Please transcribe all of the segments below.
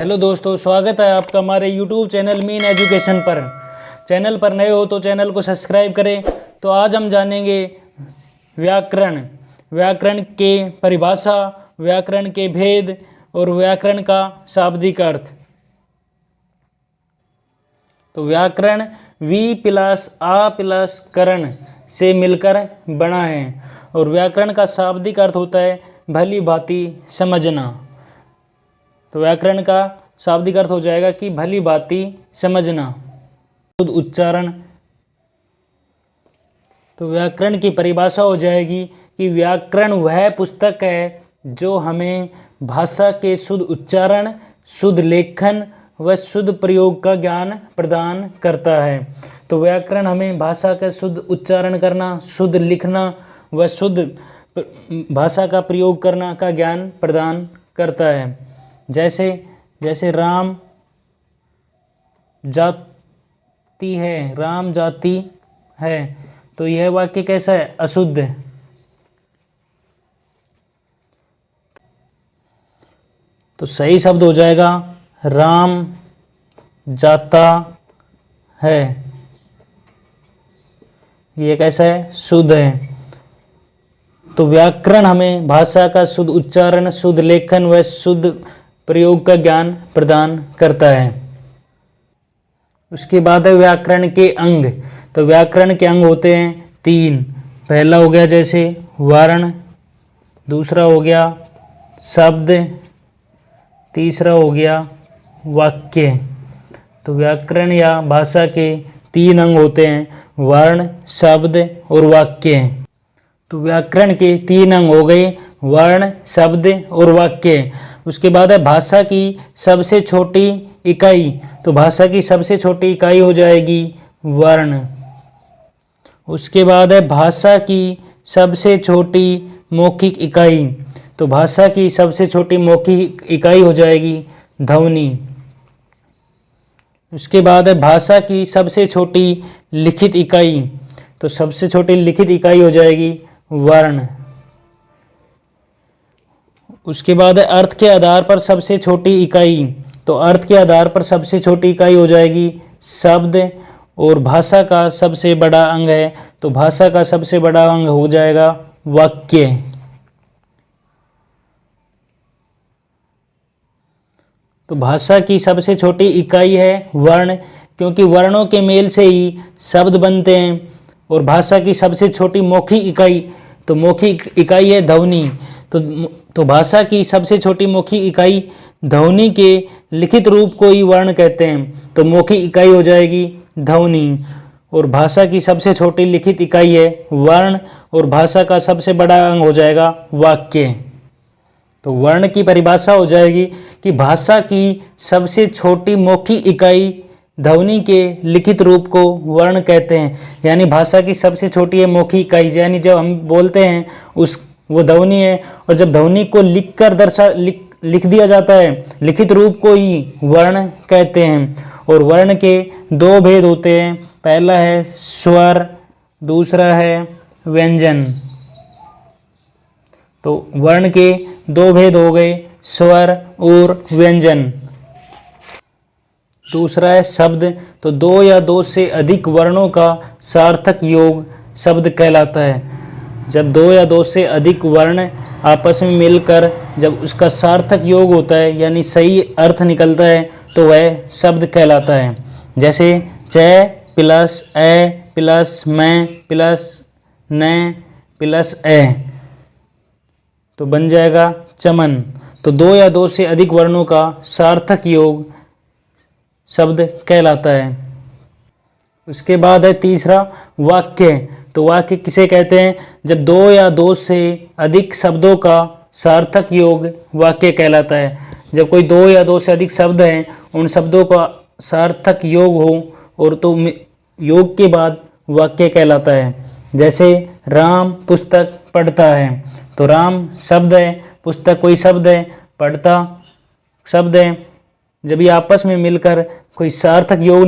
Hello दोस्तों, स्वागत है आपका हमारे YouTube चैनल मीन एजुकेशन पर। चैनल पर नए हो तो चैनल को सब्सक्राइब करें। तो आज हम जानेंगे व्याकरण के परिभाषा, व्याकरण के भेद और व्याकरण का शाब्दिक अर्थ। तो व्याकरण वी प्लस आ प्लस करण से मिलकर बना है और व्याकरण का शाब्दिक अर्थ होता है भली भांति समझना। तो व्याकरण का शाब्दिक अर्थ हो जाएगा कि भली भांति समझना, शुद्ध उच्चारण। तो व्याकरण की परिभाषा हो जाएगी कि व्याकरण वह पुस्तक है जो हमें भाषा के शुद्ध उच्चारण, शुद्ध लेखन व शुद्ध प्रयोग का ज्ञान प्रदान करता है। तो व्याकरण हमें भाषा का शुद्ध उच्चारण करना, शुद्ध लिखना व शुद्ध भाषा का प्रयोग करना का ज्ञान प्रदान करता है। जैसे राम जाति है, राम जाति है, तो यह वाक्य कैसा है? अशुद्ध है। तो सही शब्द हो जाएगा राम जाता है। ये कैसा है? शुद्ध है। तो व्याकरण हमें भाषा का शुद्ध उच्चारण, शुद्ध लेखन व शुद्ध प्रयोग का ज्ञान प्रदान करता है। उसके बाद है व्याकरण के अंग। तो व्याकरण के अंग होते हैं 3। पहला हो गया जैसे वर्ण, दूसरा हो गया शब्द, तीसरा हो गया वाक्य। तो व्याकरण या भाषा के 3 अंग होते हैं, वर्ण, शब्द और वाक्य। तो व्याकरण के 3 अंग हो गए, वर्ण, शब्द और वाक्य। उसके बाद है भाषा की सबसे छोटी इकाई। तो भाषा की सबसे छोटी इकाई हो जाएगी वर्ण। उसके बाद है भाषा की सबसे छोटी मौखिक इकाई। तो भाषा की सबसे छोटी मौखिक इकाई हो जाएगी ध्वनि। उसके बाद है भाषा की सबसे छोटी लिखित इकाई। तो सबसे छोटी लिखित इकाई हो जाएगी वर्ण। उसके बाद है अर्थ के आधार पर सबसे छोटी इकाई। तो अर्थ के आधार पर सबसे छोटी इकाई हो जाएगी शब्द। और भाषा का सबसे बड़ा अंग है, तो भाषा का सबसे बड़ा अंग हो जाएगा वाक्य। तो भाषा की सबसे छोटी इकाई है वर्ण, क्योंकि वर्णों के मेल से ही शब्द बनते हैं। और भाषा की सबसे छोटी मौखिक इकाई, तो मौखिक इकाई है ध्वनि। तो भाषा की सबसे छोटी मौखिक इकाई ध्वनि के लिखित रूप को ही वर्ण कहते हैं। तो मौखिक इकाई हो जाएगी ध्वनि। और भाषा की सबसे छोटी लिखित इकाई है वर्ण, और भाषा का सबसे बड़ा अंग हो जाएगा वाक्य। तो वर्ण की परिभाषा हो जाएगी कि भाषा की सबसे छोटी मौखिक इकाई ध्वनि के लिखित रूप को वर्ण कहते हैं। यानी भाषा की सबसे छोटी है मौखिक इकाई, यानी जब हम बोलते हैं वो ध्वनि है। और जब ध्वनि को लिख दिया जाता है, लिखित रूप को ही वर्ण कहते हैं। और वर्ण के 2 भेद होते हैं, पहला है स्वर, दूसरा है व्यंजन। तो वर्ण के 2 भेद हो गए, स्वर और व्यंजन। दूसरा है शब्द। तो 2 या 2 से अधिक वर्णों का सार्थक योग शब्द कहलाता है। जब 2 या 2 से अधिक वर्ण आपस में मिलकर जब उसका सार्थक योग होता है, यानी सही अर्थ निकलता है, तो वह शब्द कहलाता है। जैसे च प्लस ए प्लस मैं प्लस न प्लस ए, तो बन जाएगा चमन। तो 2 या 2 से अधिक वर्णों का सार्थक योग शब्द कहलाता है। उसके बाद है तीसरा वाक्य। तो वाक्य किसे कहते हैं? जब 2 या 2 से अधिक शब्दों का सार्थक योग वाक्य कहलाता है। जब कोई 2 या 2 से अधिक शब्द हैं, उन शब्दों का सार्थक योग हो और तो योग के बाद वाक्य कहलाता है। जैसे राम पुस्तक पढ़ता है। तो राम शब्द है, पुस्तक कोई शब्द है, पढ़ता शब्द है। जब ये आपस में मिलकर कोई सार्थक योग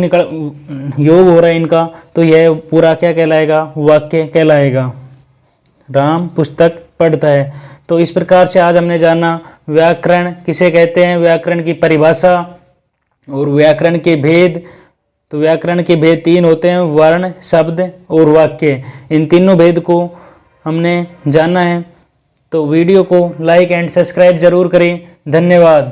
हो रहा है इनका, तो यह पूरा क्या कहलाएगा? वाक्य कहलाएगा। राम पुस्तक पढ़ता है। तो इस प्रकार से आज हमने जाना व्याकरण किसे कहते हैं, व्याकरण की परिभाषा और व्याकरण के भेद। तो व्याकरण के भेद 3 होते हैं, वर्ण, शब्द और वाक्य। इन तीनों भेद को हमने जाना है। तो वीडियो को लाइक एंड सब्सक्राइब जरूर करें। धन्यवाद।